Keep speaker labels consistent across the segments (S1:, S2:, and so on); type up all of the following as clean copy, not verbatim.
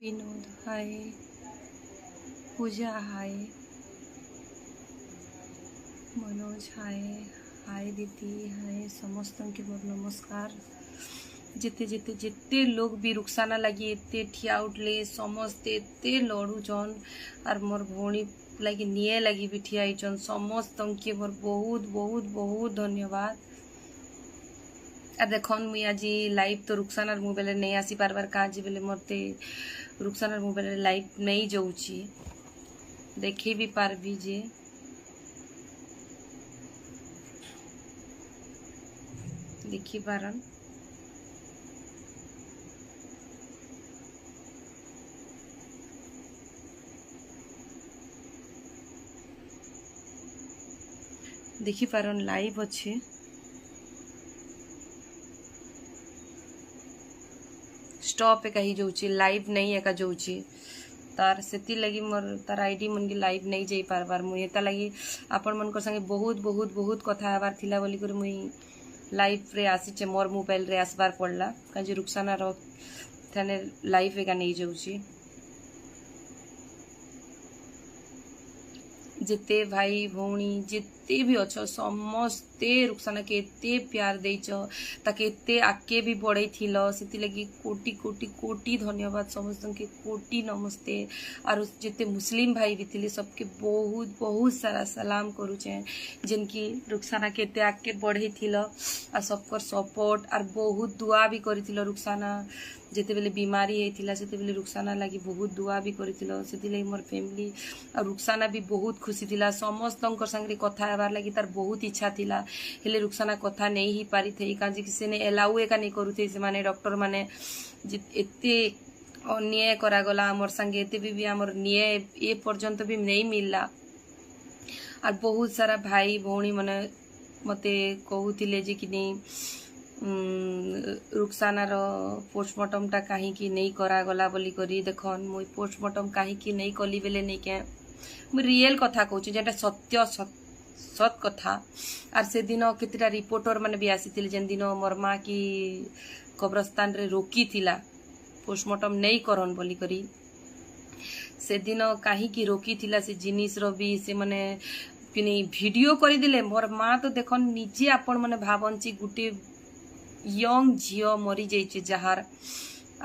S1: विनोद हाय, पूजा हाय, मनोज हाय, हाय दीदी हाय, समस्त के मोर नमस्कार। जिते जिते जिते लोग भी रुखसाना लगी एते ठिया उठले समस्ते एते लड़ुचन और मोर भौणी लगी निए लगी भी ठिया आइचन समस्त के मोर बहुत बहुत बहुत धन्यवाद। आ देखन मुई आज लाइव तो रुखसानार मोबाइल नहीं आसी पारबार काज बेले मते रुखसानार मोबाइल लाइव नहीं जाऊची देखी भी पारबी जे देखी पारन देखी पारन लाइव अच्छे स्टॉप एका ही जाऊची लाइव नहीं एका जाऊची तार सेति लगी मोर तार आईडी मन के लाइव नहीं जाई पारबार मुई एता लगी आपण मन को संगे बहुत बहुत बहुत कथा आबार थिला बोली कर मुई लाइव रे आसीचे मोर मोबाइल रे आसबार पड़ला काजे रुखसाना रो थाने लाइव एका नहीं जाऊची जिते भाई भौणी जिते भी अच्छो समस्ते रुखसाना के एते प्यार देइछ ताके एते आके भी बढ़ई थिलो सेति लगी कोटि कोटि कोटि धन्यवाद समस्त के कोटि नमस्ते और जिते मुस्लिम भाई भी थिले सबके बहुत बहुत सारा सलाम करूचे जिनकी रुखसाना के एते आके बढ़ई थिलो और सबकर सपोर्ट और बहुत दुआ भी करिथिलो रुखसाना जेते बेले बीमारी हेतिला सेते बेले रुखसाना लगी बहुत दुआ भी करिथिलो सेति लगी मोर फैमिली और रुखसाना भी बहुत खुशी थिला समस्तंकर संगे कथा हेबार लगी तार बहुत इच्छा थिला हेले रुखसाना कथा नहीं ही पारि थई काजे कि से ने एलाउ एका नहीं करूथे से माने डॉक्टर माने एते अन्याय करा गला हमर संगे एते भी हमर न्याय ए पर्यंत भी नहीं मिलला और बहुत सारा भाई भौणी माने मते कहूथिले जे कि नहीं रुखसानार पोस्टमार्टम टा कहीं नहीं करा गला बोली करी देखन मुई पोस्टमार्टम कहीं नहीं कली बेले नहीं क्या मुई रियल कथा कहूँ जेटा सत्य सत कथा और से दिन केतटा रिपोर्टर माने भी आसी जेन दिन मोर माँ की कब्रस्तान रे रोकी थिला पोस्टमार्टम नहीं करन बोली करी से दिन कहीं रोकी थिला से जिनिस रो भी से माने कि वीडियो करी दिले मोर माँ तो देखन निजे आपण माने भाबंची गुटे यंग झियो मरी जाइए जार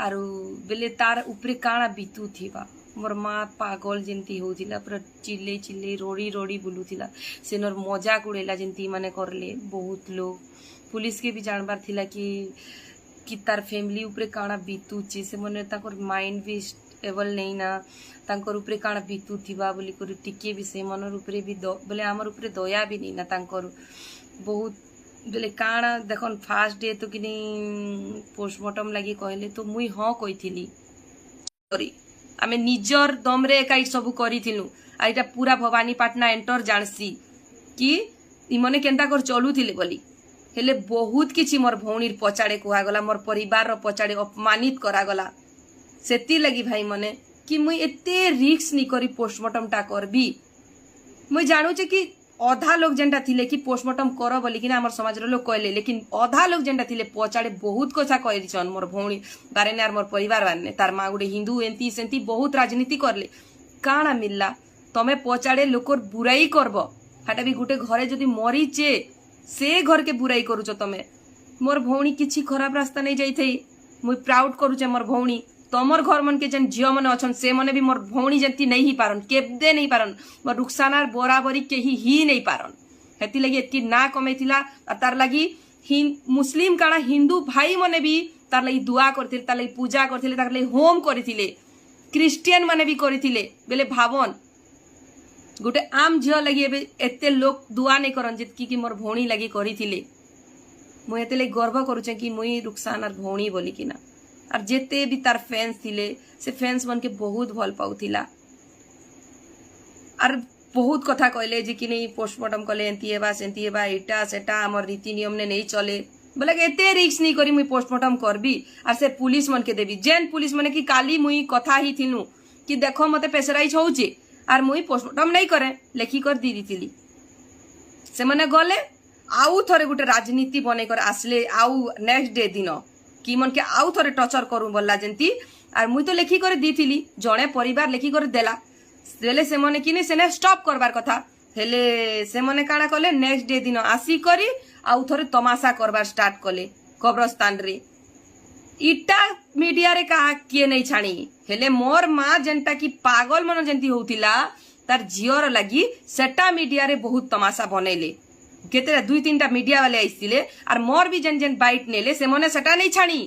S1: आरु बेले तार उपरे काଣା बीतू थिबा मोर माँ पागल जेंती होतिला पूरा चिल्ले चिल्ले रोड़ी रोड़ी बुलुथिला सेनर मजाक उड़ेला जेंती माने करले बहुत लोग पुलिस के भी जानबार थिला कि तार फैमिली उपरे काଣା बीतुची से मने ताकर माइंड भी स्टेबल नहीं ना तांकर उपरे काଣା बीतू थिबा बोली कर टिके भी से मनर उपरे भी बोले हमर उपरे दया भी नहीं ना तांकर बहुत बोले काଣା देखन फास्ट डे तो कि पोस्टमार्टम लगी कहले तो मुई हाँ कही आमे निजर दम रे एका सब करिथिलु आ इटा पूरा भवानीपाटना एंटर जानसी कि इमने केंता कर चलुथिले बोली हेले बहुत किछि मोर भौणीर पछाड़े कुहा गला मोर परिवार रो पछाड़े अपमानित करा गला सेति लगी भाई मने कि मुई एते रिस्क नि करी पोस्टमार्टम टा करबी मुई जानु छे कि अधा लोग जेनटा थिले कि पोस्टमार्टम करो बोली कि हमर समाज रो लोग कहले लेकिन अधा लोग जेनटा थिले पछाड़े बहुत कथा कहिछन मोर भौणी बारे ने मोर परिवार बारे तार माँ गुटे हिंदू एंती सेंती बहुत राजनीति करले काଣା मिलला तमे पछाड़े लोकर बुराई करब हाटा भी गुटे घरे जदि मरीचे से घर के बुराई करूछ तमे मोर भौणी किछि खराब रास्ता नहीं जाई थई मुई प्राउड करूचे मोर भौणी तमर घर मन के जन झियो मन अछन से मने भी मोर भौणी जंती नहीं ही पारन केबदे नहीं पारन मोर रुखसानार बराबरी के ही नहीं पारन हेती लगी एतकी ना कमेथिला आ तार लगी मुस्लिम काଣା हिंदू भाई मने भी तार लगी दुआ करथिले तार लगी पूजा करथिले तार लगी होम करथिले क्रिश्चियन मने भी करथिले बेले भावन गुटे आम झियो लगी एबे एते लोग दुआ नहीं करन जितकी कि मोर भौणी लगी करथिले मुई एते लगी गर्व करूचे कि मुई रुखसानार भौणी बोली कि ना और जेते भी तार फैंस थिले से फैंस मन के बहुत भल पाउथिला और बहुत कथा कहले जे कि नहीं पोस्टमार्टम कले एंती हेबा सेंती हेबा एटा सेटा हमर रीति नियम ने नहीं चले बोले एते रिस्क नहीं करी मुई पोस्टमार्टम करबी और से पुलिस मन के देबी जेन पुलिस मन की काली मुई कथा ही थिनु कि देखो मते प्रेशराइज होउचे और मुई पोस्टमार्टम नहीं करे लेखी कर दी दिथिली से माने गले आउ थरे गुटे राजनीति बने कर आसले आउ नेक्स्ट डे दिन कि मन के आउ थरे टर्चर करू बोला जेंती आर मुई तो लेखी कर दी जड़े परिवार लेखी कर देला बेले से मने कि से स्टॉप करबार कथा हेले से मने काना कले नेक्स्ट डे दिन आसी करी आउ थोड़े तमाशा करबार स्टार्ट कले कब्रस्तान रे इटा मीडिया रे कहा किए नहीं छाणी हेले मोर माँ जेनटा की पागल मन जेंती होतिला तार झियर लगी सेटा मीडिया रे बहुत तमाशा बनैले केते 2-3टा मीडिया वाले आइसिले आर मोर भी जेन जेन बाइट नेले से मने सेटा नहीं छाणी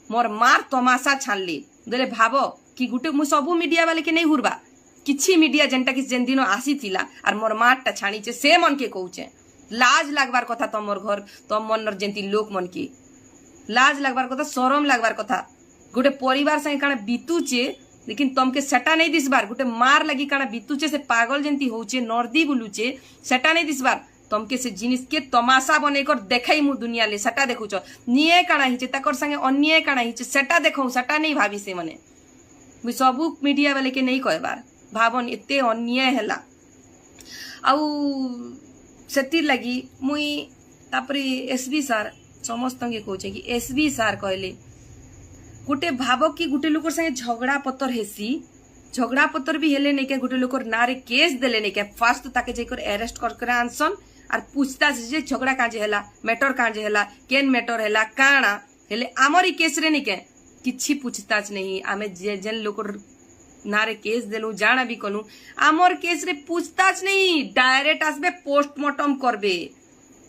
S1: मोर मार तमाशा छानले देले भाबो कि गुटे मु सबु मीडिया वाले के नहीं हुरबा किछि मीडिया जेनटा कि जेन दिन आसी थिला आर मोर मारटा छाणीचे से मन के कहूचे लाज लागबार कथा तमर घर तम मनर जेंती लोक मन की लाज लागबार कथा शरम लागबार कथा गोटे परिवार संगे काना बीतुचे लेकिन तमके सेटा नहीं दिसबार गोटे मार लगी काना बीतुचे से पागल जेंती होचे नर्दी बुलुचे सेटा नहीं दिसबार तमके से जिनिस के तमाशा बने कर देखाई मु दुनिया ले सेटा देखुच निये काना हिचे ताकर संगे अन्याय काना हिचे सेटा देखौ सेटा नहीं भाभी से मने मु सबु मीडिया वाले के नहीं कहबार भावन एते अन्याय हैला आउ सेति लगी मुई तापरे एसबी सर समस्त के कहचे कि एसबी सर कहले गोटे भाव कि गोटे लोक संगे झगड़ा पत्तर हेसी झगड़ा पत्तर भी हेले नहीं के गोटे लोकर नारे केस देले नहीं के फास्ट ताके जेकर अरेस्ट कर आनसन आर पूछताछ जे झगड़ा काजे हैला मैटर काजे हैला केन मैटर हैला काना हेले आमरी केस रे नहीं के किछि पूछताछ नहीं आमे जेन लोकर नारे केस देलु जाना भी कनु आमर केस रे पूछताछ नहीं डायरेक्ट आसबे पोस्टमार्टम करबे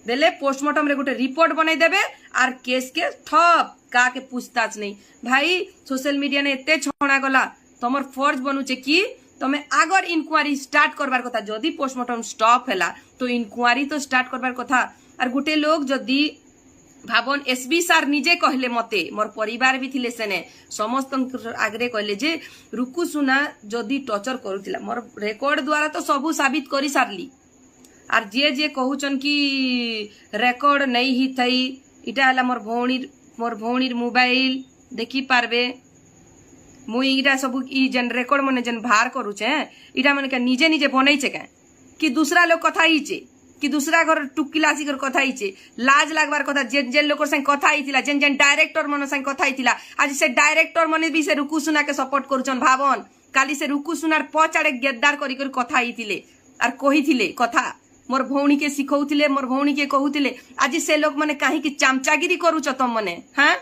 S1: बेले पोस्टमार्टम रे गोटे रिपोर्ट बनाई देबे आर केस के ठप का के पूछताछ नहीं भाई सोशल मीडिया ने एते छणा गला तमर फर्ज बनुचे कि तमे आगर इंक्वायरी स्टार्ट करबार कथा जदी पोस्टमार्टम स्टॉप हैला तो इंक्वायरी तो स्टार्ट करबार कथा आर गोटे लोग जदी भावन एसबी सार निजे कहले मते मोर परिवार भी थिले सेने समस्त आगरे कहले जे रुकु सुना जदी टॉर्चर करूतिला मोर रेकॉर्ड द्वारा तो सबु साबित करी सारली आर जे जे कहउचन कि रेकॉर्ड नहीं ही थई इटा हला मोर भौणीर मोबाइल देखि पारबे मुई इटा सब ई जन रेकॉर्ड मने जन भार करूचे इटा मने के निजे निजे बनैचे के कि दूसरा लोग कथा हिचे कि दूसरा घर टुकिलासी कर कथा हिचे लाज लागबार कथा जेन जेन लोकर संग कथा हितिला जेन जेन डायरेक्टर मन संग कथा हितिला आज से डायरेक्टर मने भी से रुकु सुना के सपोर्ट करूचन भावन काली से रुकु सुनार पचाड़े गेद्दार करी कर कथा हितिले आर कहिथिले कथा मोर भौणी के सिखौथिले मोर भौणी के कहूथिले आज से लोग मने काहे कि चामचागिरी करूच तम मने हां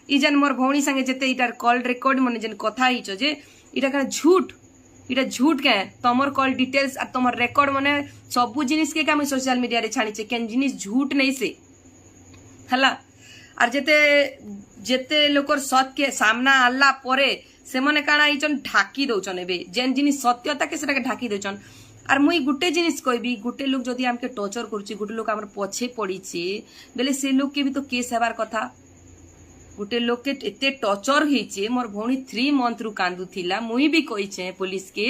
S1: ई जन मोर भौणी संगे जेते इटार कॉल रिकॉर्ड मने जन कथा हिचो जे इटा का झूठ इटा झूठ के तमर कॉल डिटेल्स आ तमर रेकॉर्ड मने सबु जिनिस के हम सोशल मीडिया रे छाणी छे केन जिनिस झूठ नहीं से हला आर जेते जेते लोकर सत के सामना आल्ला परे से मने काना इचन ढाकी दोचन एबे जेन जिनिस सत्यता के सेटा के ढाकी दोचन आर मुई गुटे जिनिस कहबी गुटे लोग जदि हमके टॉर्चर करूची गुटे लोग हमर पछे पड़ीचे बेले से लोग के भी तो केस हेबार कथा गुटे लोग के एते टॉर्चर हेचे मोर भौणी 3 मंथ रु कांदु थिला मुई भी कहिचे पुलिस के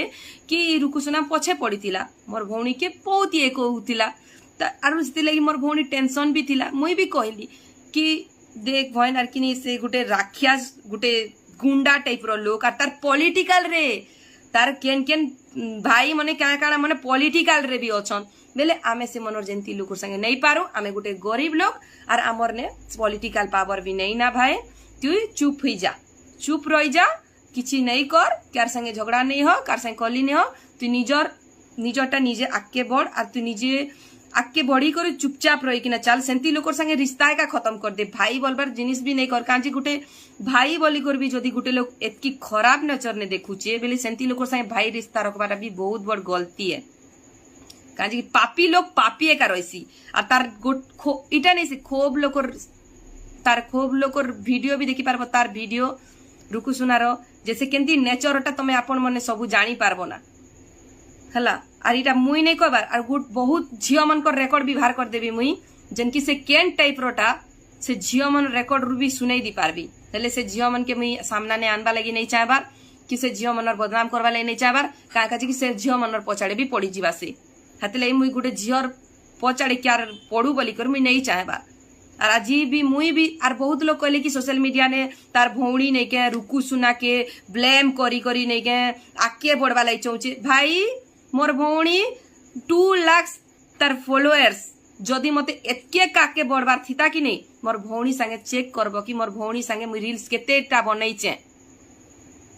S1: कि रुकुसुना पछे पड़ीतिला मोर भौणी के बहुत ये कहउतिला त आरु से लगी मोर भौणी टेंशन भी थिला मुई भी कहली कि देख भयन आर किनी से गुटे राखियास गुटे गुंडा टाइप रो लोग आ तार पॉलिटिकल रे तार केन केन भाई मने क्या काना मने पॉलिटिकल रे भी अछन बेले आमे से मनोर जेंती लोक संगे नहीं पारो आमे गुटे गरीब लोग और आमर ने पॉलिटिकल पावर भी नहीं ना भाई तू चुप हो जा चुप रही जा किछि नहीं कर कार संगे झगड़ा नहीं हो कार संगे कली नहीं हो तू निजरटा निजे आके बढ़ और तू निजे आके बढ़ी कर चुपचाप रही कि ना चल सेंती लोकर संगे रिश्ता का खत्म कर दे भाई बोलबार जिनिस भी नहीं कर कांजी गुटे भाई बोली कर भी जदी गुटे लोग एतकी खराब नजर ने देखुचे बेले सेंती लोकर संगे भाई रिश्ता रखबार भी बहुत बड़ गलती है कांजी पापी लोग पापी का रहीसी और तार इटा नहीं से खोब लोकर तार खोब लोकर वीडियो भी देखि पारबो तार वीडियो रुकु सुनार जैसे केंती नेचरटा तमे आपण मने सब जानी पारबो ना हला आर इटा मुई नहीं कहबार आर गुट बहुत झियो मन को रेकॉर्ड भी बाहर कर देबी मुई जनकी से केन टाइप रोटा से झियो मन रेकॉर्ड रु भी सुनाई दी पारबी हेले से झियो मन के मुई सामना ने आनबा लगी नहीं चाहबार कि से झियो मनर बदनाम करबा लगी नहीं चाहबार का कि से झियो मनर पछाड़े भी पड़ी जीवा से हाते लई मुई गुटे झियर पछाड़े क्यार पड़ू बोली कर मुई नहीं चाहबार और आज भी मुई भी आर बहुत लोग कहले कि सोशल मीडिया ने तार भौणी नहीं के रुकु सुना के ब्लेम करी करी नहीं के आके बढ़वा लगी चाहूचे भाई मोर भौणी 2 लाख तार फॉलोअर्स जदि मते एतके काके बढ़वार थिता कि नहीं मोर भौणी संगे चेक करबो कि मोर भौणी संगे मुई रील्स केतेटा बनैचे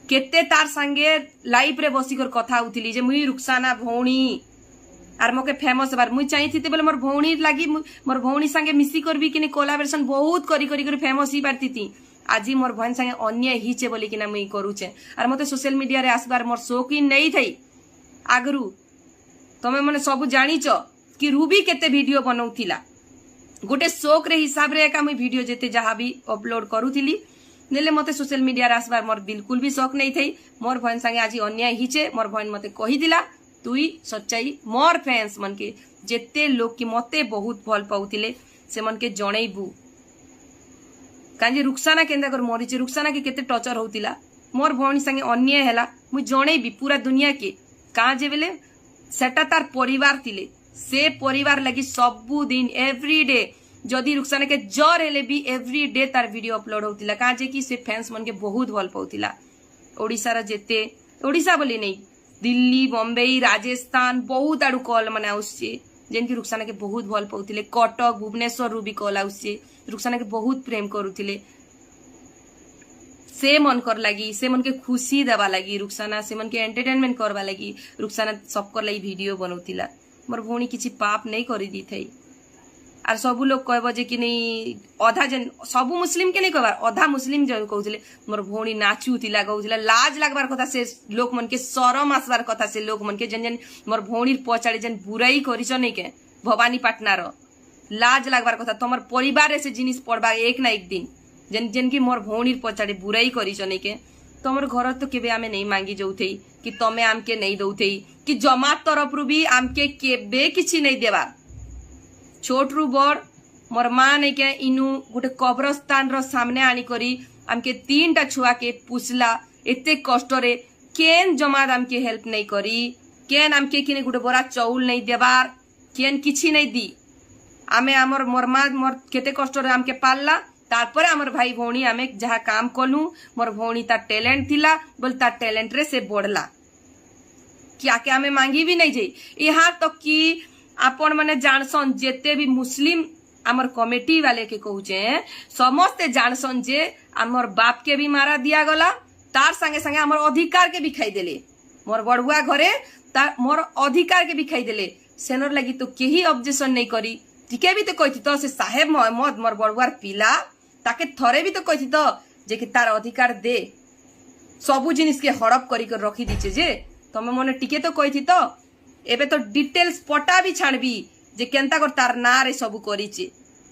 S1: केते तार संगे लाइव रे बसी कर कथा होतिली जे मुई रुखसाना भौणी आर मोके फेमस बार मुई चाहिथि बोले मोर भौणी लागी मोर भौणी संगे मिसी करबी किने कोलाबोरेशन बहुत करी फेमस ही पारती आज मोर भौणी संगे अन्य हिचे बोली किना मुई करूचे आर मते सोशल मीडिया रे आसबार मोर शौक ही नहीं थई आगरू तमे मने सब जानिच कि रूबी केते वीडियो बनाउथिला गोटे शौक रे हिसाब रे का मुई वीडियो जेते जहा भी अपलोड करूथिली नेले मते सोशल मीडिया रे आसबार मोर बिल्कुल भी शौक नहीं थई मोर भौणी संगे आज अन्य हिचे मोर भौणी मते कहि दिला तुई सच्चाई मोर फैंस मन के जेते लोग की मते बहुत भल पाउतिले से मन के जणैबू कांजे रुखसाना केंदा कर मरिचे रुखसाना के केते टर्चर होतिला मोर भौणी संगे अन्याय हैला मु जणैबी पूरा दुनिया के काजे बेले सेटा तार परिवार थिले से परिवार लगी सबु दिन एवरी डे जदी रुखसाना के जर हेले भी एवरी डे तार वीडियो अपलोड होतिला काजे कि से फैंस मन के बहुत भल पाउतिला ओडिसा रा जेते ओडिसा बोली नहीं दिल्ली बॉम्बे राजस्थान बहुत आड़ू कॉल माने आउसे जेन की रुखसाना के बहुत भल पाउतिले कटक भुवनेश्वर रु भी कॉल आउसे रुखसाना के बहुत प्रेम करूतिले से मन कर लगी से मन के खुशी देवा लगी रुखसाना से मन के एंटरटेनमेंट करवा लगी रुखसाना सबकर लगी वीडियो बनौतिला मोर भौणी किछि पाप नहीं करि दी थई आर सबु लोग कहबो जे कि नहीं अधा जन सबु मुस्लिम के नहीं कहबार अधा मुस्लिम जन कहउतिले मोर भौणी नाचुतिला कहउतिला लाज लागबार कथा से लोक मन के शरम आसबार कथा से लोक मन के जन जन मोर भौणी पछाड़ी जन बुराई करिस नहीं के भवानी पाटनार लाज लागबार कथा तमर परिवार से जिनिस पड़बा एक ना एक दिन जन जन की मोर भौणी पछाड़ी बुराई करिस नहीं के तमर घर तो केबे आमे नहीं मांगी जाउथई कि तमे आमके नहीं दउथई कि जमात तरफ रु भी आमके केबे किछि नहीं देबा छोट रु बड़ मोर माँ नहीं के इनु गोटे कब्रस्तान रो सामने आनी करी आमके 3टा छुआ के पुसला एते कष्ट रे केन जमात आमके हेल्प नहीं करी केन आमके किने गोटे बड़ा चौल नहीं देबार केन किछि नहीं दी आमे आमर मोर माँ मोर केते कष्ट रे आमके पालला तारपरे आमर भाई भौणी आमे जहा काम कलु मोर भौणी तार टैलेंट थिला बोल तार टैलेंट रे से बढ़ला क्या के आमे मांगी भी नहीं जाई यहाँ तक कि आपण माने जानसन जेते भी मुस्लिम आमर कमिटी वाले के कहूचे समस्ते जानसन जे आमर बाप के भी मारा दिया गला तार संगे संगे आमर अधिकार के भी खाई देले मोर बड़ुआ घरे तार मोर अधिकार के भी खाई देले सेनर लगी तो केही ऑब्जेक्शन नहीं करी टिके भी तो कहिथि तो से साहेब मोहम्मद मोर बड़ुआर पिला ताके थरे भी तो कहिथि तो जे कि तार अधिकार दे सबु जिनिस के हड़प करी कर रखी दीचे जे तमे मने टिके तो कहिथि तो एबे तो डिटेल्स पटा भी छाणबी जे केनता कर तार ना रे सबु करिचे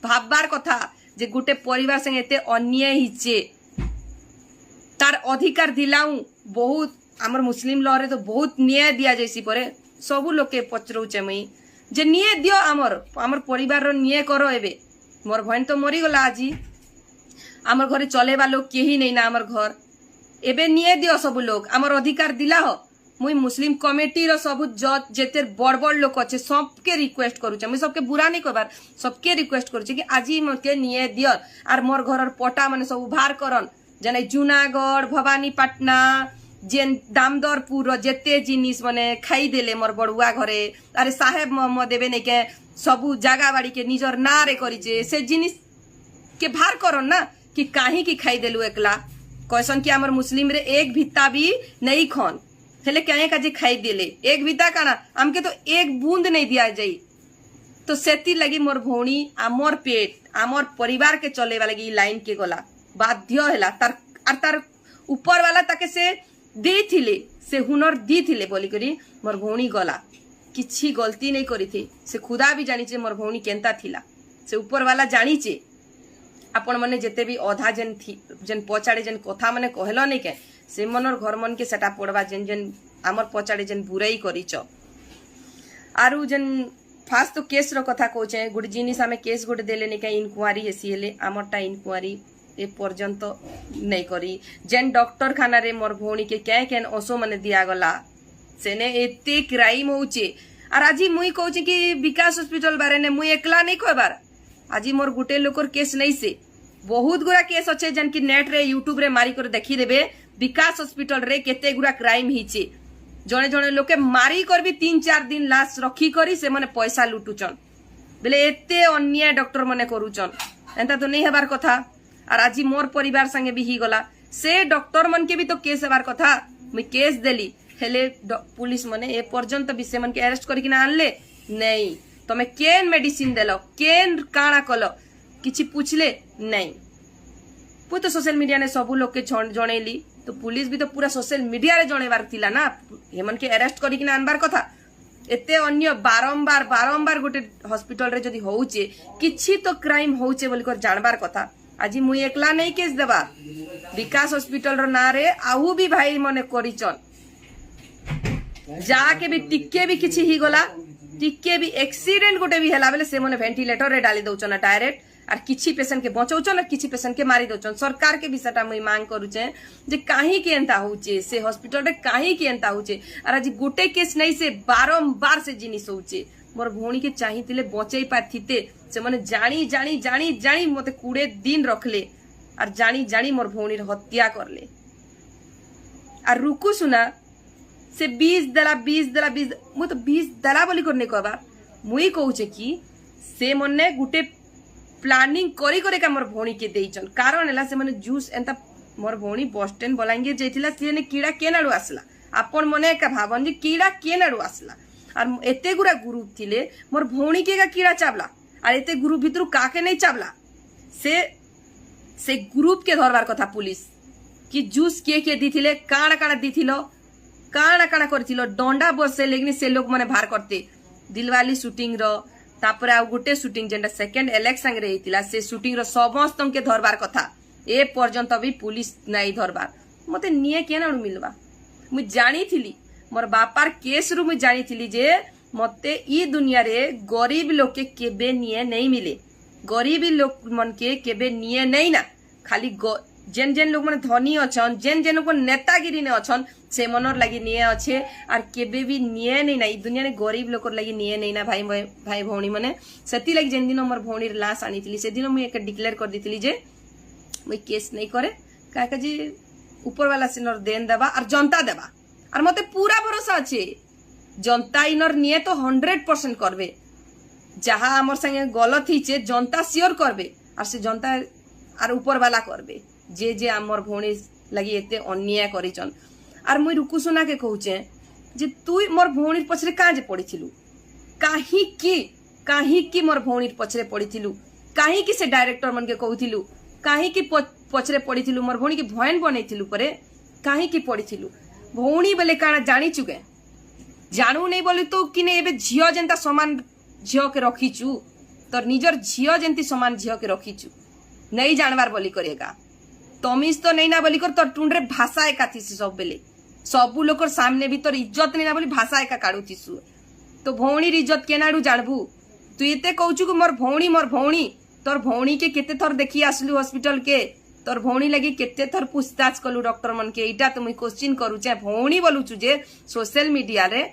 S1: भाबबार कथा जे गुटे परिवार संगे एते अन्याय हिचे तार अधिकार दिलाऊ बहुत हमर मुस्लिम लॉ रे तो बहुत न्याय दिया जैसी परे सबु लोग के पचरौचे मई जे न्याय दियो हमर परिवार रो न्याय करो एबे मोर भैन तो मरी गला आजी हमर घरे चलेबा लोग केही नहीं ना हमर घर एबे न्याय दियो सबु लोग हमर अधिकार दिला हो मुई मुस्लिम कमिटी रो सब जज जेते बड़ बड़ लोग अच्छे सबके रिक्वेस्ट करूचे मुई सबके बुरा नहीं कहबार सबके रिक्वेस्ट करूचे कि आज मके न्याय दियो आर मोर घरर पटा माने सब उभार करन जने जूनागढ़ भवानीपाटना जेन दामदरपुर जेते जिनिस माने खाई देले मोर बड़ुआ घरे अरे साहेब मोहम्मद देबे नहीं के सबु जागा बाड़ी के निजर ना रे करिचे से जिनिस के भार करन ना कि काहे की खाई देलु एकला कैसन कि हमर मुस्लिम रे एक भित्ता भी नहीं खन हेले कहे का जे खाई देले एक भित्ता काना हमके तो एक बूंद नहीं दिया जाई तो सेती लगी मोर भौणी आमर पेट आमर परिवार के चले वाला की लाइन के गला बाध्य हैला तार ऊपर वाला ताके से दी थिले से हुनर दी थिले बोली करी मोर भौणी गला किछि गलती नहीं करी थी से खुदा भी जानी चे मोर भौणी केनता थिला से ऊपर वाला जानी चे आपण मने जेते भी अधा जन थी जन पछाड़े जन कथा मने कहलो नहीं के से मनर घर मन के सेटा पड़वा जन जन आमर पछाड़े जन बुराई करिच आरु जन फास्ट तो केस रो कथा कहचे गुड जिनिस आमे केस गुड देले नहीं के इनक्वारी हेसी हेले आमरटा इनक्वारी ए पर्यंत नहीं करी जेन डॉक्टर खाना रे मोर भौणी के क्या केन ओसो मने दिया गला सेने एते क्राइम होचे आर आजी मुई कहूची कि विकास हॉस्पिटल बारे ने मुई एकला नहीं कहबार आजी मोर गुटे लोकर केस नहीं से बहुत गुरा केस अच्छे जन की नेट रे यूट्यूब रे मारी कर देखी देबे विकास हॉस्पिटल रे केते गुरा क्राइम हिचे जने जने लोके मारी कर भी 3-4 दिन लाश रखी करी से मने पैसा लुटुचन बेले एते अन्याय डॉक्टर मने करूचन एंता तो नहीं हेबार कथा आर आजी मोर परिवार संगे भी ही गला से डॉक्टर मन के भी तो केस हेबार कथा मुई केस देली हेले पुलिस मने ए पर्यंत भी से मन के अरेस्ट करके ना आनले नहीं तमे केन मेडिसिन देलो केन काना कलो किछि पूछले नहीं पु तो सोशल मीडिया ने सब लोग के जणैली तो पुलिस भी तो पूरा सोशल मीडिया रे जणैबार थिला ना हेमन के अरेस्ट करके ना आनबार कथा एते अन्य बारंबार बारंबार गोटे हॉस्पिटल रे जदी होउचे किछि तो क्राइम होउचे बोली कर जानबार कथा आज मुई एकला नहीं केस देबा विकास हॉस्पिटल रो ना रे आउ भी भाई मने करिचन जाके भी टिके भी किछि ही गला टिके भी एक्सीडेंट गोटे भी हला बेले से मने वेंटिलेटर रे डाली दउचन डायरेक्ट और किछि पेशेंट के बचाउचन और किछि पेशेंट के मारी दउचन सरकार के विषयटा मुई मांग करूचे जे काहे के एंता होउचे से हॉस्पिटल रे काहे के एंता होउचे और आज गोटे केस नहीं से बारंबार से जिनिस होउचे मोर भौणी के चाहितिले बचै पाथिते से मने जानी जानी जानी जानी मते 20 दिन रखले और जानी जानी मोर भौणीर हत्या करले और रुकु सुना से 20 दला मु तो 20 दला बोली करने कहबा मुई कहूचे कि से मने गुटे प्लानिंग करी करे का मोर भौणी के देइचन कारण हला से मने जूस एंता मोर भौणी बस स्टैंड बलांगीर जैथिला से कीड़ा केनाडू आसला आपण मने का भाबन जे कीड़ा केनाडू आसला और एते गुरा ग्रुप थिले मोर भौणी के का कीड़ा चाबला और एते ग्रुप भितरु काके नहीं चाबला से ग्रुप के धरबार कथा पुलिस कि जूस के दिथिले काना काना दिथिलो काना काना करथिलो डंडा बसे लेकिन से लोग माने बाहर करते दिलवाली शूटिंग रो तापर आ गुटे शूटिंग जेंटा सेकंड इलेक्शन रे हितिला से शूटिंग रो समस्त के धरबार कथा ए पर्यंत भी पुलिस नहीं धरबार मते निये केना मिलबा मु जानी थिली मोर बापार केस रु मु जानी थिली जे मते ई दुनिया रे गरीब लोग के केबे निये नहीं मिले गरीब लोग मन के केबे निये नहीं ना खाली जेन जेन लोग माने धनी अछन जेन जेन लोग नेतागिरी ने अछन से मनर लगी निये अच्छे और केबे भी निये नहीं ना ई दुनिया ने गरीब लोग लगी निये नहीं ना भाई भौणी माने सेति लगी जेन दिन मोर भौणीर लाश आनी थिली से दिन मु एक डिक्लेयर कर दिथिली जे मुई केस नहीं करे काका जी ऊपर वाला सिनर देन देबा और जनता देबा और मते पूरा भरोसा अच्छे जनता इनर निये तो 100% करबे जहाँ आमर संगे गलत हिचे जनता सियोर करबे और से जनता और ऊपर वाला करबे जे जे आमर भौणी लगी एते अन्याय करिचन और मुई रुकु सुना के कहूचे जे तू मोर भौणीर पछरे का जे पड़ीथिलु काहे की मोर भौणीर पछरे पड़ीथिलु काहे की से डायरेक्टर मन के कहूथिलु काहे की पछरे पड़ीथिलु मोर भौणी के भयन बनैथिलु परे काहे की पड़ीथिलु भौणी बेले काना जानी चुके जानू नहीं बोली तो किने एबे झियो जेंता समान झियो के रखीचु तोर निजर झियो जेंती समान झियो के रखीचु नहीं जानवार बोली करेगा तमीज तो नहीं ना बोली कर तोर टुंडरे भाषा एका थीसी सब बेले सबु लोकर सामने भी तोर इज्जत नहीं ना बोली भाषा एका काढू थीसु तो भौणीर इज्जत केनाडू जानबू तू एते कहूचु कि मोर भौणी तोर भौणी के केते थर देखी आसलु हॉस्पिटल के तोर भौणी लगी केते थर पूछताछ कलु डॉक्टर मन के इटा तो मुई क्वेश्चन करूचे भौणी बोलुचु जे सोशल मीडिया रे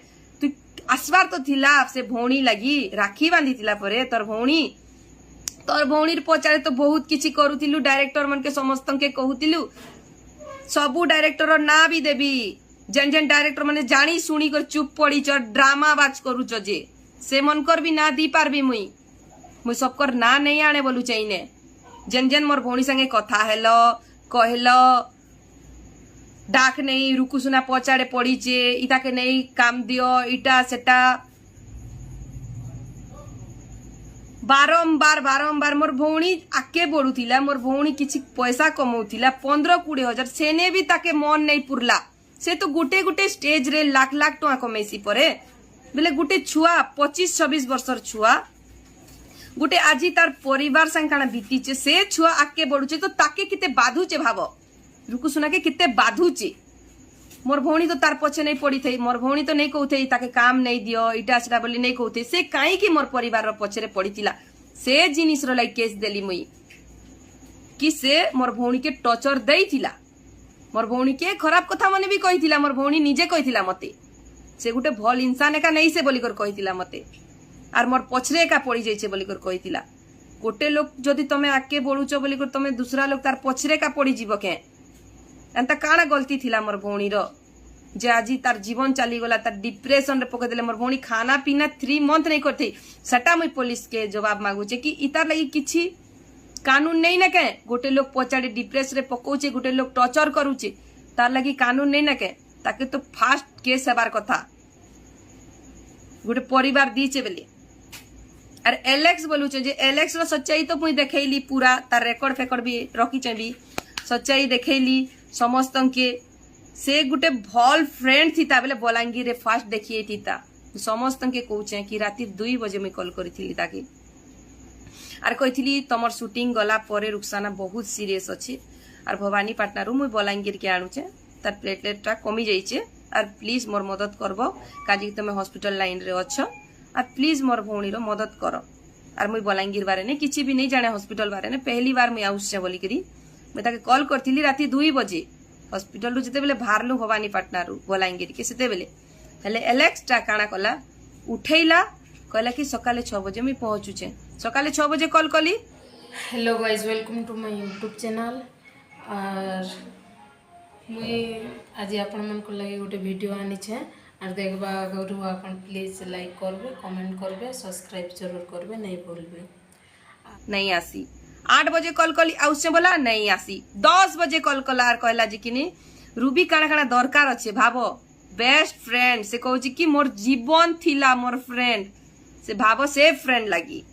S1: तू आसबार तो थिला से भौणी लगी राखी बांधी थिला परे तोर भौणीर पचारे तो बहुत किछि करूथिलु डायरेक्टर मन के समस्त के कहूथिलु सबु डायरेक्टर ना भी देबी जेन जेन डायरेक्टर माने जानी सुनी कर चुप पड़ी च ड्रामा बाज करूच जे से मनकर भी ना दी पारबी मुई सबकर ना नहीं आने बोलू चाहिए जेन जेन मोर भौणी संगे कथा हेलो कहलो डाक नहीं रुकु सुना पचाड़े पड़ी चे इता के नहीं काम दियो इटा सेटा बारंबार मोर भौणी आके बढ़ुला मोर भौणी किछि पैसा कमाउथिला 15-20 हजार सेने भी ताके मन नहीं पुरला से तो गुटे गुटे स्टेज रे लाख लाख टका कमेसी परे बेले गुटे छुआ 25-26 वर्षर छुआ गुटे आजी तार परिवार संग काना बीतीचे से छुआ आके बढ़ुचे तो ताके किते बाधुचे भाव रुकु सुना के किते बाधुचे मोर भौणी तो तार पछे नहीं पड़ी थई मोर भौणी तो नहीं कहते ताके काम नहीं दियो इटा सेटा बोली नहीं कहते से काई कि मोर परिवार रो पछरे पड़ीतिला से जिनिस रो लाई केस देली मुई कि से मोर भौणी के टॉर्चर देइथिला मोर भौणी के खराब कथा मने भी कहिथिला मोर भौणी निजे कहिथिला मते से गुटे भल इंसान एका नहीं से बोली कर कहिथिला मते आर मोर पछरे एका पड़ी जाइछे बोली कर कहिथिला गोटे लोग जदि तमे आके बढुचो बोली कर तमे दूसरा लोग तार पछरे एका पड़ी जीव के एंता काना गलती थिला मोर भौणी रो जे आजी तार जीवन चली गला तार डिप्रेशन रे पके देले मोर भौणी खाना पीना 3 मंथ नहीं करथी सटा मुई पुलिस के जवाब मागुचे कि इतार लगी किछि कानून नहीं ना के गोटे लोग पचाड़े डिप्रेस रे पकाउचे गोटे लोग टर्चर करूचे तार लगी कानून नहीं ना के ताके तो फास्ट केस हेबार कथा गोटे परिवार दीचे बेले और एलेक्स बोलुचे जे एलेक्स रो सच्चाई तो मुई देखैली पूरा तार रेकर्ड फेकर्ड भी रखीचे भी सच्चाई देखैली समस्त के से गोटे भल फ्रेंड थी बेले बलांगीर रे फास्ट देखिए थीता समस्त के कहूचे कि राति 2 बजे मुई कॉल करी ताके आर कही तुम शूटिंग गला पर रुखसाना बहुत सीरियस अच्छी और भवानीपाटना रू मुई बलांगीर के आणुचे तार प्लेटलेटा कमी जाइए और प्लीज मोर मदद करब काजी तुम हॉस्पिटल लाइन रे अच्छ और प्लीज मोर भौणी रो मदद कर और मुई बलांगीर बारे ने किसी भी नहीं जाने हॉस्पिटल बारे ने पहली बार मुई आउसे बोली करी मुई ताके कॉल करथिली राति 2 बजे हॉस्पिटल रू जते बेले बाहरलु भवानीपाटना रू बलांगीर के सेते बेले हेले एलेक्स टा काना कला उठैला कहला कि सकाले 6 बजे मुई पहुंचुचे सकाले 6 बजे कॉल कली
S2: hello guys welcome to my YouTube channel और मुई आज आपण मन को लगे गोटे वीडियो आनी छे और देखबा अगर आपण प्लीज लाइक करबे कमेंट करबे सब्सक्राइब जरूर करबे नहीं भूलबे
S1: नहीं आसी 8 बजे कॉल कली आउसे बोला नहीं आसी 10 बजे कॉल कला और कहला जी कि रूबी काना काना दरकार अच्छे भाबो बेस्ट फ्रेंड से कहू कि मोर जीवन थिला मोर फ्रेंड से भाबो से फ्रेंड लगी